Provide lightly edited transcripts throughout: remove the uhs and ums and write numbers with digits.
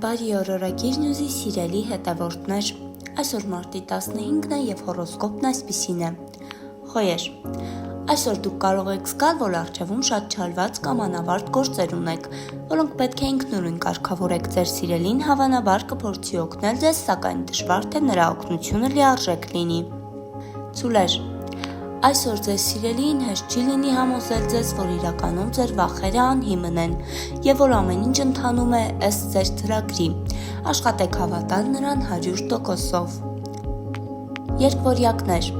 Բարի օրորագիր նյուզի սիրելի հետևորդներ, այսօր մարտի 15-ն է և հորոսկոպն այսպիսին է։ Խոյեր, այսօր դուք կարող եք զգալ, որ առջևում շատ չարված կամ անավարտ գործեր ունեք, որոնք պետք է ինքնուրույն կարգավորեք ձեր սիրելին, հավանաբար կփորձի օգնել ձեզ, սակայն դժվար թե նրա օգնությունը լիարժեք լինի։ Ցուլեր, այսօր ձեզ սիրելիին հեշտ չի լինի համոզել ձեզ, որ իրականում ձեր վախերը անհիմն են և որ ամեն ինչ ընթանում է ըստ ձեր ծրագրի։ Աշխատեք հավատալ նրան 100%-ով։ Երկվորյակներ,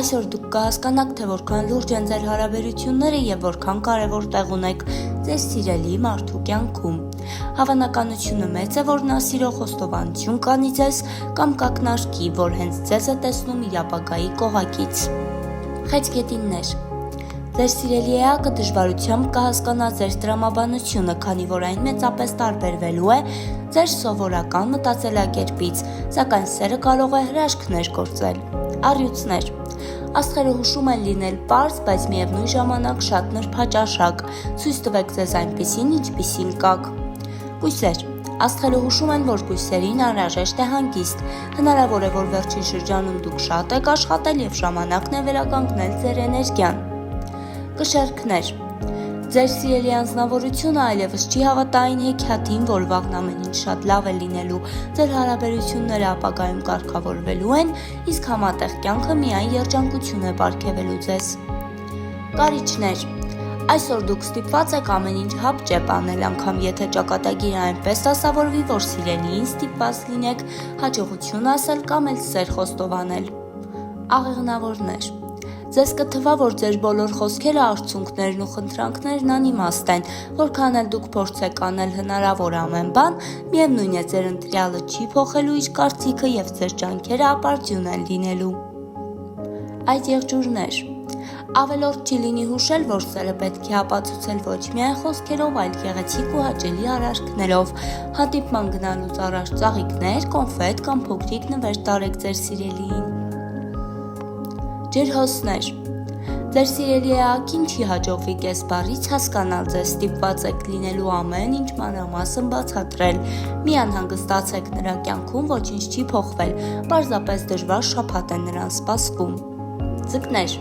այսօր դուք կհասկանաք, թե որքան լուրջ են ձեր հարաբերությունները և որքան կարևոր տեղ ունեք ձեր սիրելի մարդու կյանքում։ Հավանականությունը մեծ է, որ նա սիրո խոստովանություն կանի ձեզ կամ կակնարկի, որ հենց ձեզ է տեսնում իր ապագայի կողակից։ Խեցգետիններ, ձեր սիրելի էակը դժվարությամբ կհասկանա ձեր տրամաբանությունը, քանի որ այն մեծապես տարբերվելու է ձեր սովորական մտածելակերպից, սակայն սերը կարող է հրաշքներ գործել։ Առյուծներ, աստղերը հուշում են լինել պարզ, բայց միևնույն ժամանակ շատ նրբաճաշակ, ցույց տվեք ձեզ այնպիսին, ինչպիսին կաք։ Կույսեր, աստղերը հուշում են, որ կույսերին անհրաժեշտ է հանգիստ, հնարավոր է, որ վերջին շրջանում դուք շատ եք աշխատել և ժամանակն է վերականգնել ձեր էներգիան։ Կշեռքներ, ձեր սիրելի անձնավորությունը այլևս չի հավատա այն հեքիաթին, որ վաղն ամեն ինչ շատ լավ է լինելու, ձեր հարաբերությունները ապագայում կարգավորվելու են, իսկ համատեղ կյանքը միայն երջանկություն է պարգևելու ձեզ։ Կարիճներ, այսօր դուք ստիպված եք ամեն ինչ հապճեպ անել, անգամ եթե ճակատագիրը այնպես դասավորվի, որ սիրելիին ստիպված լինեք հաջողություն ասել կամ էլ սեր խոստովանել։ Աղեղնավորներ, ձեզ կթվա, որ ձեր բոլոր խոսքերը, արցունքներն ու խնդրանքներն անիմաստ են, որքան էլ դուք փորձեք անել հնարավոր ամեն բան, միևնույն է ձեր ընտրյալը չի փոխելու իր կարծիքը և ձեր ջանքերը ապարդյուն են լինելու։ Այդ եղջյուրներ, ավելորդ չի լինի հուշել, որ սերը պետք է ապացուցել ոչ միայն խոսքերով, այլ գեղեցիկ ու հաճելի արարքներով։ Հանդիպման գնալուց առաջ ծաղիկներ, կոնֆետ կամ փոքրիկ նվեր տարեք ձեր սիրելիին։ Ջրհոսներ, ձեր սիրելի էակին չի հաջողվի կես բառից հասկանալ ձեզ, ստիպված եք լինելու ամեն ինչ մանրամասն բացատրել։ Մի անհանգստացեք նրա կյանքում, ոչինչ չի փոխվել, պարզապես դժվար շաբաթ է նրան սպասվում։ Ձկներ,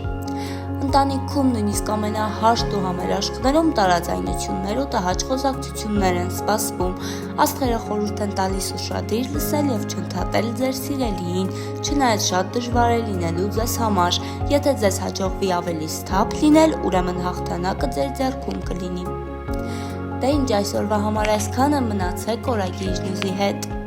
ընտանիքում նույնիսկ ամենահաշտ ու համերաշխներում տարաձայնություններ ու տհաճ խոսակցություններ են սպասվում։ Աստղերը խորհուրդ են տալիս ուշադիր լսել և չընդհատել ձեր սիրելիին, չնայած շատ դժվար է լինելու ձեզ համար։ Եթե ձեզ հաջողվի ավելի սթափ լինել, ուրեմն հաղթանակը ձեր ձեռքում կլինի։ Դե ինչ, այսօրվա համար այսքանը, մնացեք օրագիր նյուզի հետ։